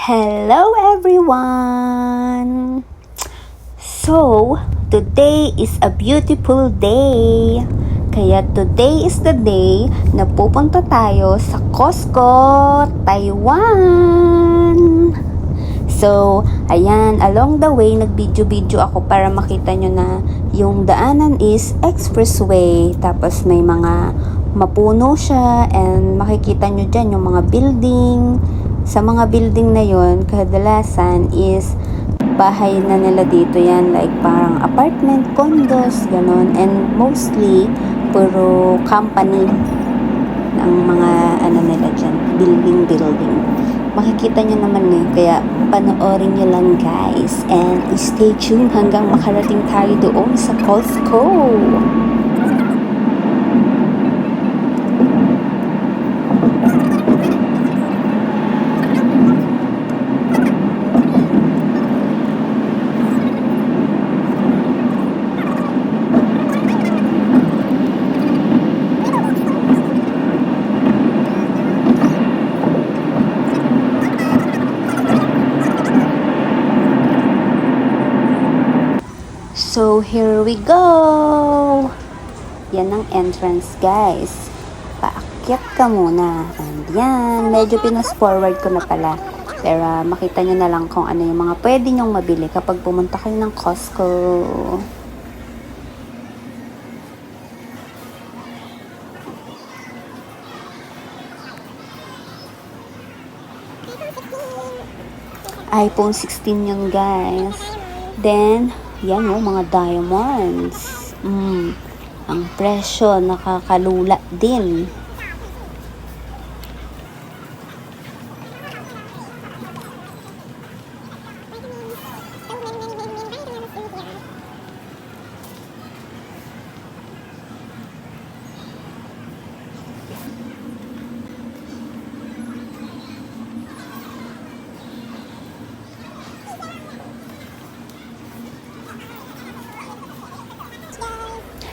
Hello everyone! So, today is a beautiful day. Kaya today is the day na pupunta tayo sa Costco, Taiwan. So, ayan, along the way, nag-video ako para makita nyo na yung daanan is expressway. Tapos may mga mapuno siya and makikita nyo dyan yung mga building. Sa mga building na yon, kadalasan is bahay na nila dito yan, like parang apartment, condos, ganon. And mostly, puro company ng mga nila dyan, building. Makikita nyo naman kaya panoorin nyo lang guys. And stay tuned hanggang makarating tayo doon sa Costco. So, here we go! Yan ang entrance, guys. Paakyat ka muna. And yan, medyo pinas-forward ko na pala. Pero makita nyo na lang kung ano yung mga pwede nyong mabili kapag pumunta kayo ng Costco. iPhone 16 yun, guys. Then, yan mga diamonds. Ang presyo, nakakalula din.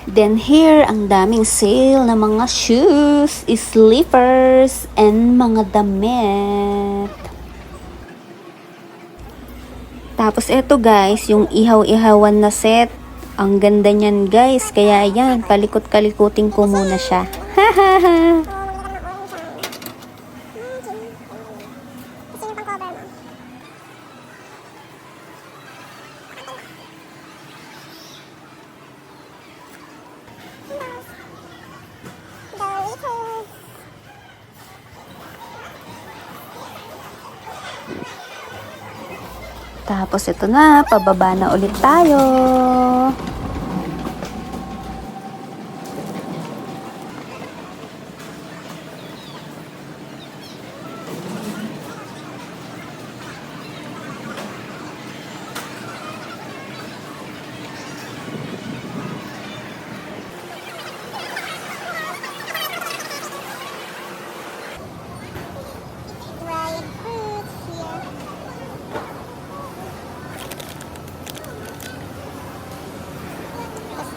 Then here, ang daming sale na mga shoes, slippers, and mga damit. Tapos eto guys, yung ihaw-ihawan na set. Ang ganda niyan guys, kaya yan, palikot-kalikutin ko muna siya. Hahaha! Tapos ito na, pababa na ulit tayo.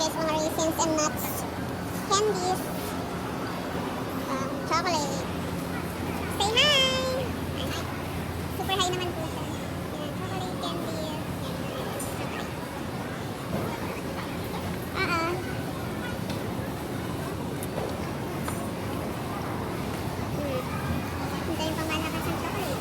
Mga raisins and nuts, candies, chocolate. Say hi! Super high naman po siya. Yan, chocolate, candies. Hintayin pa malakas ang chocolate.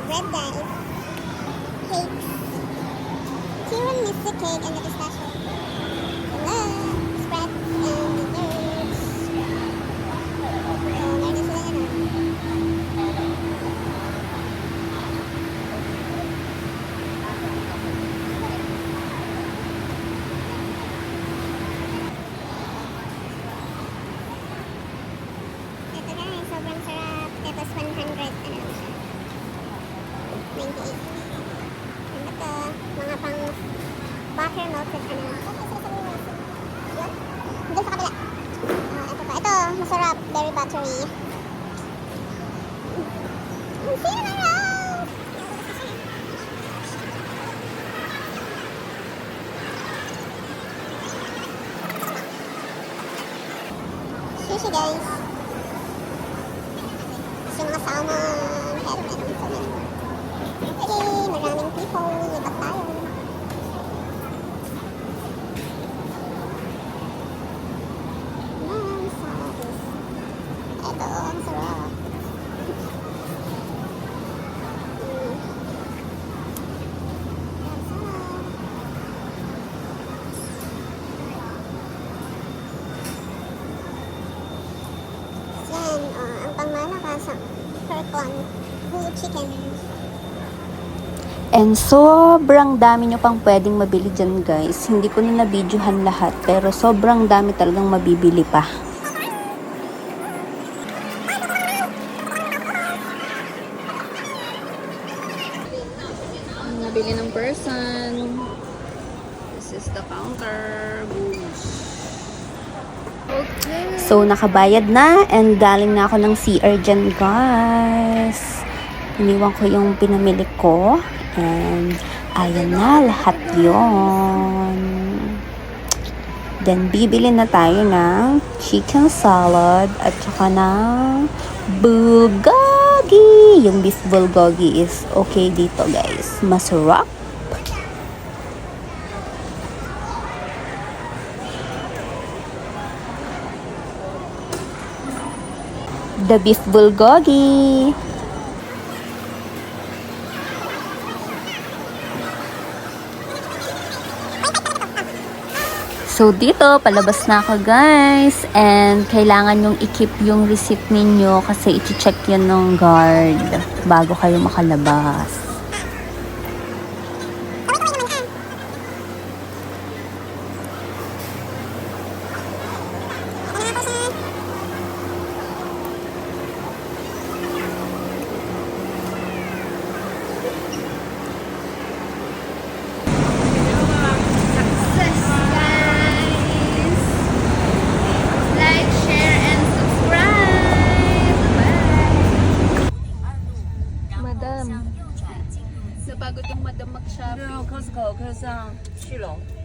Bread guys, cakes, tiramisu cake and the pistachio. Hello, spread and desserts. So, meron sila yan. Ito guys, sobrang sarap. Tapos 100 siya. 98. Ano to? Mga pang buttermilk at ano. Yun? Doon sa kabila. Ito pa. Ito, masarap. Berry buttery. Cinnamon rolls! siya guys. Tapos yung mga salmon, helmet, so many. Okay, maraming people, libat tayo. Yan, salad. Ito, ang sarap. Yan, ang pangmalakas ang Kirkland whole chicken. And sobrang dami nyo pang pwedeng mabili dyan guys. Hindi ko na na-videohan lahat pero sobrang dami talagang mabibili pa. Nabili ng person. This is the counter. Okay. So nakabayad na and galing na ako ng CR dyan guys. Iniwan ko yung pinamili ko. And, ayan na, lahat yon. Then, bibili na tayo ng chicken salad at saka ng bulgogi. Yung beef bulgogi is okay dito, guys. Masarap. The beef bulgogi. So, dito, palabas na ako guys. And, kailangan yung i-keep yung receipt ninyo kasi i-check yun ng guard bago kayo makalabas. Madam, napagod yung madam mag-shopping. 去 Costco 可以上去龙。